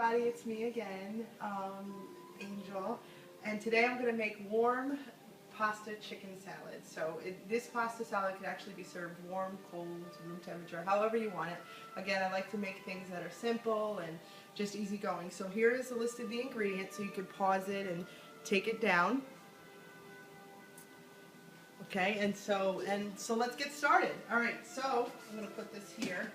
Everybody, it's me again, Angel, and today I'm going to make warm pasta chicken salad. So this pasta salad can actually be served warm, cold, room temperature, however you want it. Again, I like to make things that are simple and just easy going. So here is a list of the ingredients so you can pause it and take it down. Okay, and so let's get started. All right, so I'm going to put this here.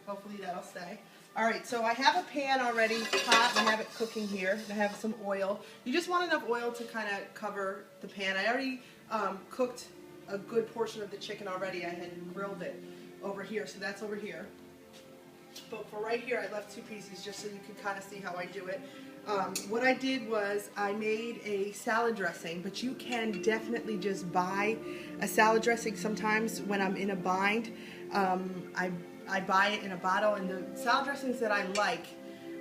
Hopefully that'll stay. All right, so I have a pan already hot. I have it cooking here. I have some oil. You just want enough oil to kind of cover the pan. I already cooked a good portion of the chicken already. I had grilled it over here, so that's over here. But for right here, I left two pieces just so you can kind of see how I do it. What I did was I made a salad dressing, but you can definitely just buy a salad dressing sometimes when I'm in a bind. I buy it in a bottle, and the salad dressings that I like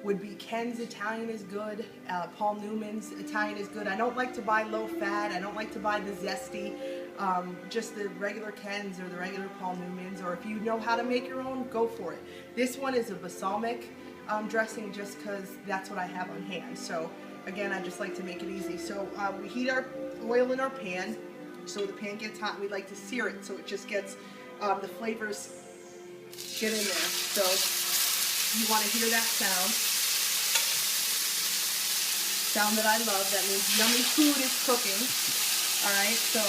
would be Ken's Italian is good, Paul Newman's Italian is good. I don't like to buy low fat. I don't like to buy the zesty, just the regular Ken's or the regular Paul Newman's, or if you know how to make your own, go for it. This one is a balsamic dressing just because that's what I have on hand. So again, I just like to make it easy. So we heat our oil in our pan so the pan gets hot, and we like to sear it so it just gets the flavors get in there. So you want to hear that sound that I love. That means yummy food is cooking. All right, so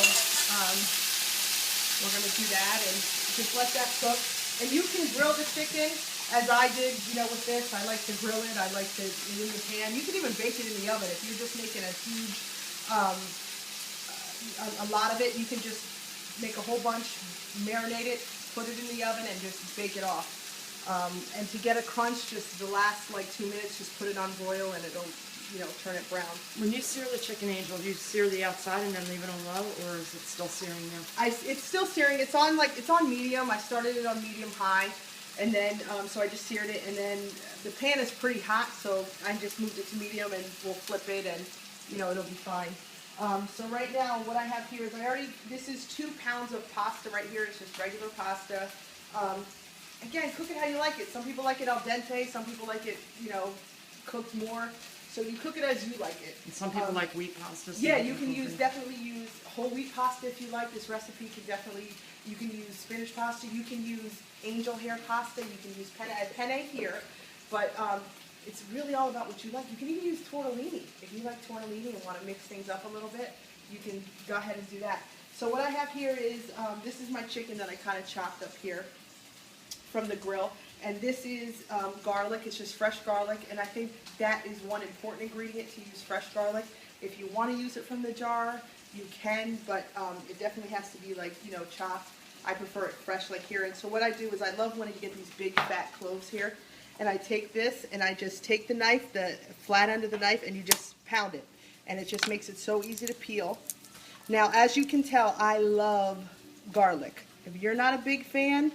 we're going to do that and just let that cook. And you can grill the chicken as I did, with this. I like to grill it. I like to in the pan. You can even bake it in the oven if you're just making a huge, a lot of it. You can just make a whole bunch, marinate it, put it in the oven, and just bake it off. And to get a crunch, just the last like 2 minutes, just put it on broil and it'll, turn it brown. When you sear the chicken, Angel, do you sear the outside and then leave it on low, or is it still searing now? It's still searing. It's on medium. I started it on medium high, and then so I just seared it, and then the pan is pretty hot, so I just moved it to medium, and we'll flip it, and it'll be fine. So right now, what I have here is this is 2 pounds of pasta right here. It's just regular pasta. Again, cook it how you like it. Some people like it al dente. Some people like it, cooked more. So you cook it as you like it. And some people like wheat pasta. Yeah, you can definitely use whole wheat pasta if you like. This recipe you can use spinach pasta. You can use angel hair pasta. You can use penne here. But it's really all about what you like. You can even use tortellini. If you like tortellini and want to mix things up a little bit, you can go ahead and do that. So what I have here is, this is my chicken that I kind of chopped up here from the grill. And this is garlic. It's just fresh garlic. And I think that is one important ingredient, to use fresh garlic. If you want to use it from the jar, you can, but it definitely has to be chopped. I prefer it fresh like here. And so what I do is I love when you get these big fat cloves here. And I take this and I just take the knife, the flat end of the knife, and you just pound it. And it just makes it so easy to peel. Now, as you can tell, I love garlic. If you're not a big fan,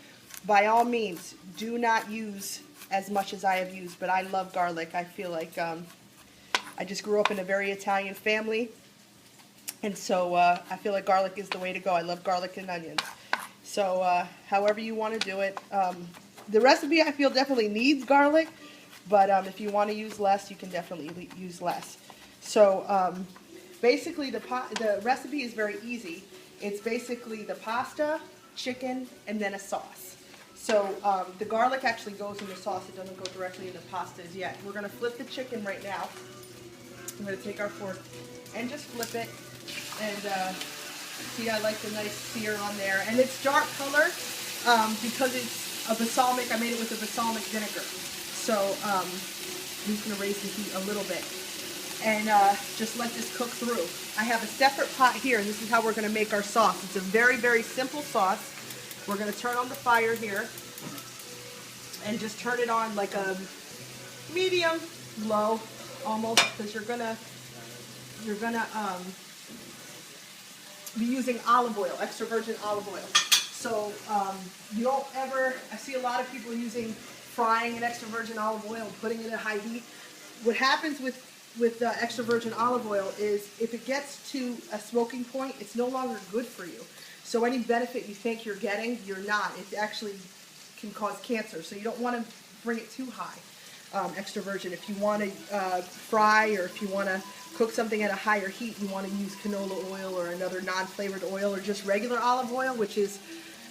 by all means, do not use as much as I have used, but I love garlic. I feel like I just grew up in a very Italian family, and so I feel like garlic is the way to go. I love garlic and onions. So however you want to do it. The recipe, I feel, definitely needs garlic, but if you want to use less, you can definitely use less. So basically, the recipe is very easy. It's basically the pasta, chicken, and then a sauce. So the garlic actually goes in the sauce. It doesn't go directly in the pastas yet. We're going to flip the chicken right now. I'm going to take our fork and just flip it. And see, I like the nice sear on there. And it's dark color because it's a balsamic. I made it with a balsamic vinegar. So I'm just going to raise the heat a little bit. And just let this cook through. I have a separate pot here, and this is how we're going to make our sauce. It's a very, very simple sauce. We're going to turn on the fire here and just turn it on like a medium low almost, because you're gonna be using olive oil, extra virgin olive oil. So you don't ever, I see a lot of people frying in extra virgin olive oil and putting it at high heat. What happens with extra virgin olive oil is if it gets to a smoking point, it's no longer good for you. So any benefit you think you're getting, you're not. It actually can cause cancer. So you don't want to bring it too high. extra virgin. If you want to fry, or if you want to cook something at a higher heat, you want to use canola oil or another non-flavored oil, or just regular olive oil, which is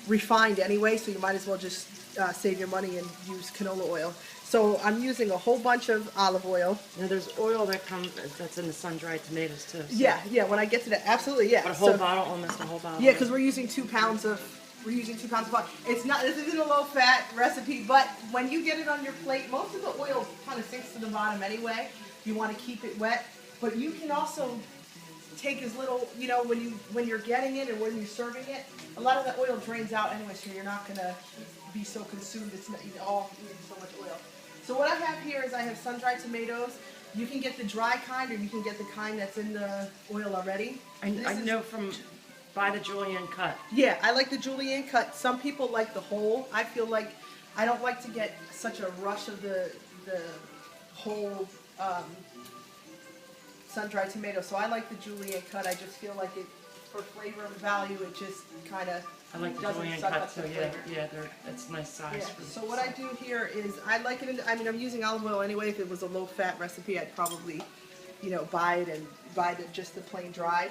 refined anyway, so you might as well just save your money and use canola oil. So I'm using a whole bunch of olive oil. Now there's oil that's in the sun-dried tomatoes too. So. Yeah, yeah. When I get to that, absolutely, yeah. But a whole bottle, almost a whole bottle. Yeah, because we're using 2 pounds of butter. It's not. This isn't a low-fat recipe, but when you get it on your plate, most of the oil kind of sinks to the bottom anyway. You want to keep it wet, but you can also take as little, you know, when you're getting it and when you're serving it, a lot of the oil drains out anyway, so you're not gonna be so consumed. It's not all eating so much oil. So what I have here is I have sun-dried tomatoes. You can get the dry kind, or you can get the kind that's in the oil already. I know buy the julienne cut. Yeah, I like the julienne cut. Some people like the whole. I feel like I don't like to get such a rush of the whole sun-dried tomato. So I like the julienne cut. I just feel like it, for flavor and value, it just kind of I like the julienne cut too. Yeah, it's nice size. Yeah. So what I do here is I like it. I'm using olive oil anyway. If it was a low-fat recipe, I'd probably, you know, buy just the plain dried.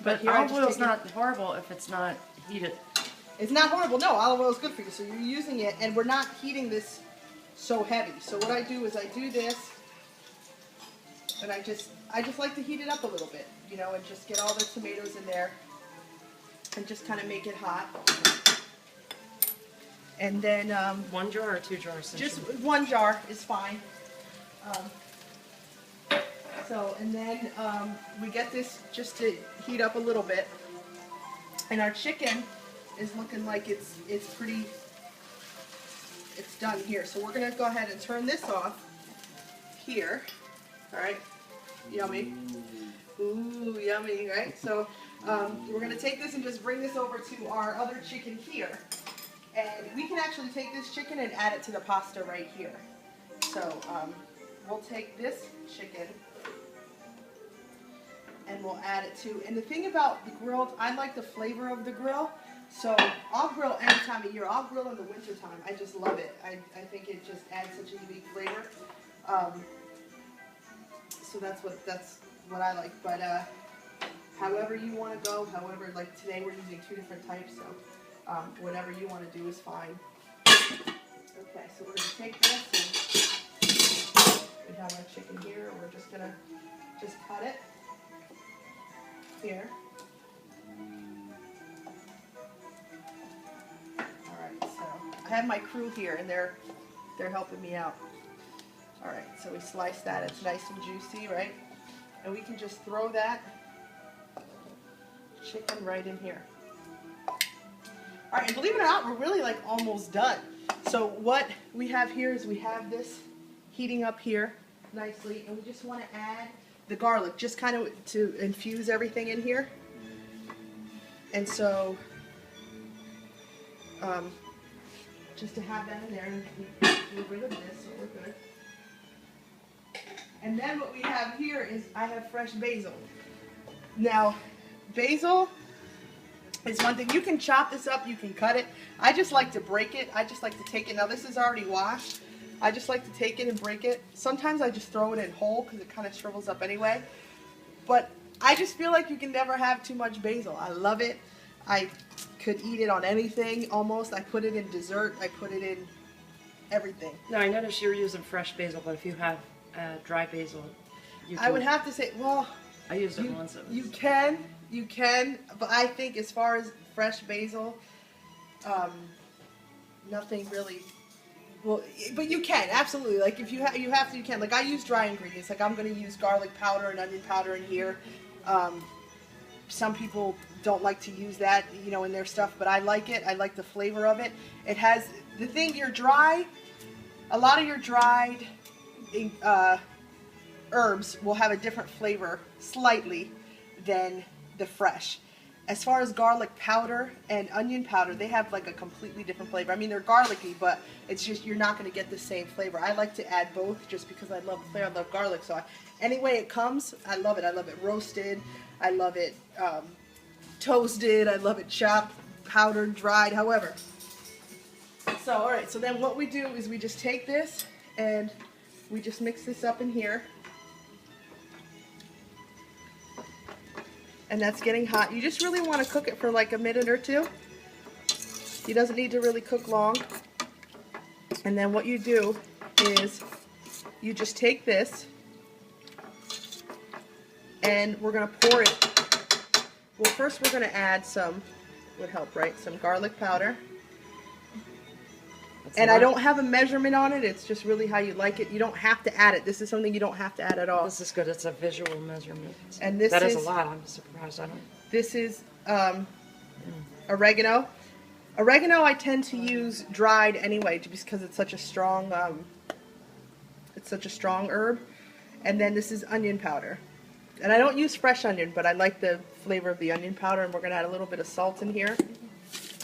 But olive oil is not horrible if it's not heated. It's not horrible. No, olive oil is good for you. So you're using it, and we're not heating this so heavy. So what I do is I do this, and I just like to heat it up a little bit, you know, and just get all the tomatoes in there, and just kind of make it hot. And then 1 jar or 2 jars? Just 1 jar is fine. So, and then we get this just to heat up a little bit, and our chicken is looking like it's done here. So we're gonna go ahead and turn this off here. All right, yummy. Ooh, yummy, right? So we're gonna take this and just bring this over to our other chicken here, and we can actually take this chicken and add it to the pasta right here. So we'll take this chicken and we'll add it to, and the thing about the grilled, I like the flavor of the grill, so I'll grill any time of year. I'll grill in the winter time. I just love it. I think it just adds such a unique flavor. So that's what I like. But however you want to go, however, like today we're using 2 different types, so whatever you want to do is fine. Okay, so we're going to take this, and we have our chicken here, and we're just going to cut it here. Alright, so I have my crew here, and they're helping me out. Alright, so we slice that. It's nice and juicy, right? And we can just throw that chicken right in here. Alright, and believe it or not, we're really like almost done. So what we have here is we have this heating up here nicely, and we just want to add the garlic, just kind of to infuse everything in here. And so just to have that in there, and we're rid of this, so we're good. And then what we have here is I have fresh basil. Now, basil is one thing. You can chop this up, you can cut it. I just like to break it. I just like to take it. Now this is already washed. I just like to take it and break it. Sometimes I just throw it in whole because it kind of shrivels up anyway. But I just feel like you can never have too much basil. I love it. I could eat it on anything almost. I put it in dessert. I put it in everything. No, I noticed you're using fresh basil, but if you have dry basil, you can, I would have to say, well, I used it once. You can, but I think as far as fresh basil, nothing really. Well, but you can absolutely. Like if you have to, you can. Like I use dry ingredients. Like I'm going to use garlic powder and onion powder in here. Some people don't like to use that, you know, in their stuff, but I like it. I like the flavor of it. It has the thing. You're dry. A lot of your dried herbs will have a different flavor, slightly, than the fresh. As far as garlic powder and onion powder, they have like a completely different flavor. I mean, they're garlicky, but it's just you're not going to get the same flavor. I like to add both just because I love the flavor. I love garlic, so any way it comes, I love it. I love it roasted. I love it toasted. I love it chopped, powdered, dried, however. So, all right. So then what we do is we just take this and we just mix this up in here. And that's getting hot. You just really want to cook it for like a minute or two. It doesn't need to really cook long. And then what you do is you just take this and we're going to pour it. Well, first we're going to add some, would help, right? Some garlic powder. And I don't have a measurement on it. It's just really how you like it. You don't have to add it. This is something you don't have to add at all. This is good. It's a visual measurement. And this that is is a lot. I'm surprised. I don't. This is oregano. Oregano I tend to use dried anyway, just because it's such a strong herb. And then this is onion powder. And I don't use fresh onion, but I like the flavor of the onion powder. And we're gonna add a little bit of salt in here.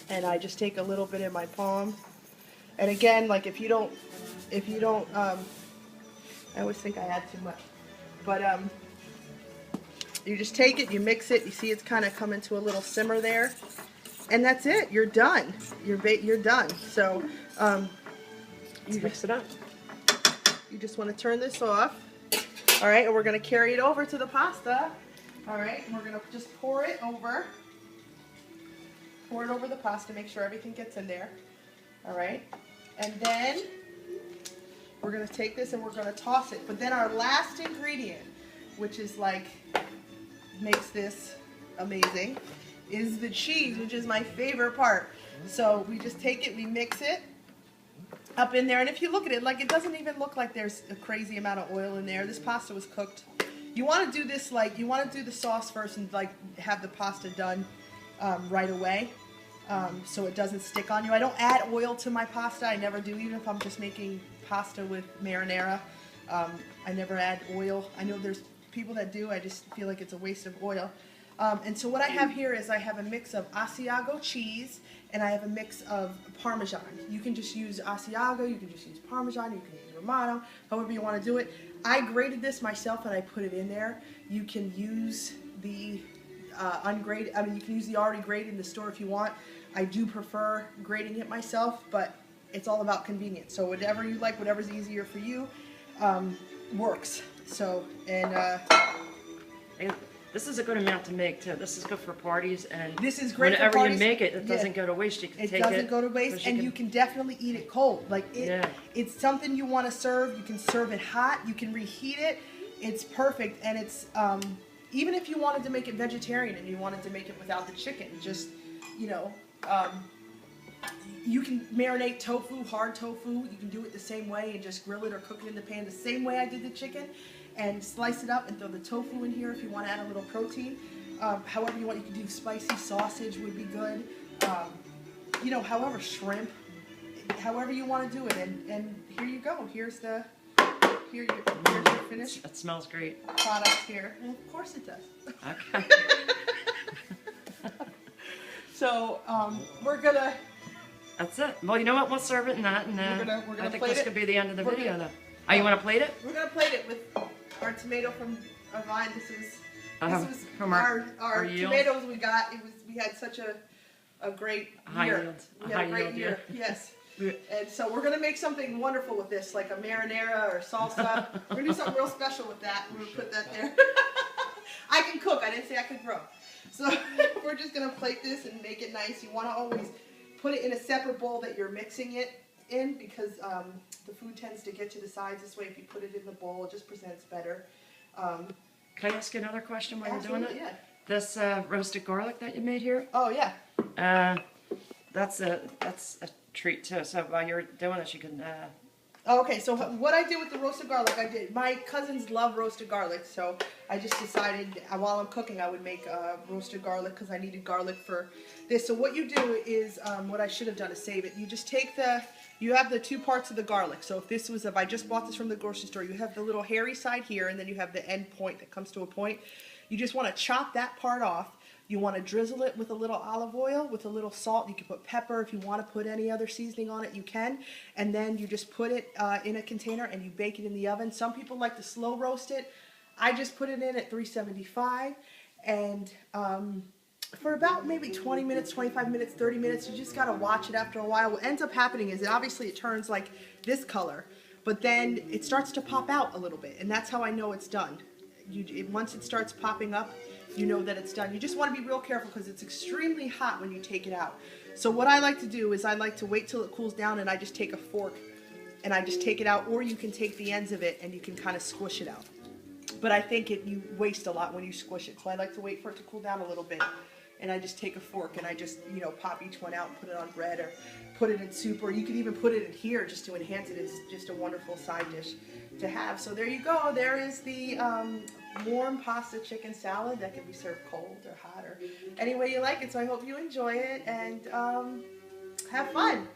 And I just take a little bit in my palm. And again, like if you don't, I always think I add too much, but you just take it, you mix it. You see, it's kind of coming to a little simmer there, and that's it. You're done. You're done. So You mix it up. you just want to turn this off. All right, and we're going to carry it over to the pasta. All right, and we're going to just pour it over the pasta. Make sure everything gets in there. All right. And then we're going to take this and we're going to toss it. But then our last ingredient, which is like, makes this amazing, is the cheese, which is my favorite part. So we just take it, we mix it up in there. And if you look at it, like it doesn't even look like there's a crazy amount of oil in there. This pasta was cooked. You want to do this like, you want to do the sauce first and like have the pasta done right away. So it doesn't stick on you. I don't add oil to my pasta. I never do, even if I'm just making pasta with marinara. I never add oil. I know there's people that do. I just feel like it's a waste of oil. And so what I have here is I have a mix of Asiago cheese and I have a mix of Parmesan. You can just use Asiago, you can just use Parmesan, you can use Romano, however you want to do it. I grated this myself and I put it in there. You can use the ungrated, I mean you can use the already grated in the store if you want. I do prefer grating it myself, but it's all about convenience. So whatever you like, whatever's easier for you, works. So, and this is a good amount to make too. This is good for parties, and this is great whenever for parties. You make it, it Yeah. doesn't go to waste. You can It take it. doesn't go to waste, and you can definitely eat it cold. Like it's something you want to serve. You can serve it hot. You can reheat it. It's perfect, and it's even if you wanted to make it vegetarian and you wanted to make it without the chicken, just you can marinate tofu, hard tofu. You can do it the same way and just grill it or cook it in the pan the same way I did the chicken, and slice it up and throw the tofu in here if you want to add a little protein. However you want, you can do spicy sausage would be good. However, shrimp, however you want to do it. And here you go. Here's your finished. It smells great. Product here. Well, of course it does. Okay. So we're gonna. That's it. Well, you know what? We'll serve it in that, and We're gonna I think plate this it. could be the end of the We're video, gonna- though. Oh, you want to plate it? We're gonna plate it with our tomato from our vine. This was from our yield? tomatoes we got. We had such a great High year. yield. We A had high a great yield year. year. Yes. And so we're gonna make something wonderful with this, like a marinara or salsa. We're gonna do something real special with that. We're gonna put that there. I can cook. I didn't say I could grow. So we're just gonna plate this and make it nice. You want to always put it in a separate bowl that you're mixing it in, because the food tends to get to the sides this way. If you put it in the bowl, it just presents better. Can I ask you another question while you're doing it? Yeah. This roasted garlic that you made here, Oh yeah. that's a treat too. So while you're doing this, you can. Okay, so what I did with the roasted garlic, my cousins love roasted garlic, so I just decided while I'm cooking I would make roasted garlic because I needed garlic for this. So what you do is, what I should have done is save it. You just take you have the two parts of the garlic. So if I just bought this from the grocery store, you have the little hairy side here, and then you have the end point that comes to a point. You just want to chop that part off. You want to drizzle it with a little olive oil, with a little salt. You can put pepper. If you want to put any other seasoning on it, you can. And then you just put it in a container and you bake it in the oven. Some people like to slow roast it. I just put it in at 375. And for about maybe 20 minutes, 25 minutes, 30 minutes, you just got to watch it after a while. What ends up happening is it turns like this color. but then it starts to pop out a little bit, and that's how I know it's done. Once it starts popping up, you know that it's done. You just want to be real careful because it's extremely hot when you take it out. So what I like to do is I like to wait till it cools down, and I just take a fork and I just take it out, or you can take the ends of it and you can kind of squish it out. But I think you waste a lot when you squish it, so I like to wait for it to cool down a little bit. And I just take a fork and I just, pop each one out and put it on bread or put it in soup, or you could even put it in here just to enhance it. It's just a wonderful side dish to have. So there you go. There is the warm pasta chicken salad that can be served cold or hot or any way you like it. So I hope you enjoy it and have fun.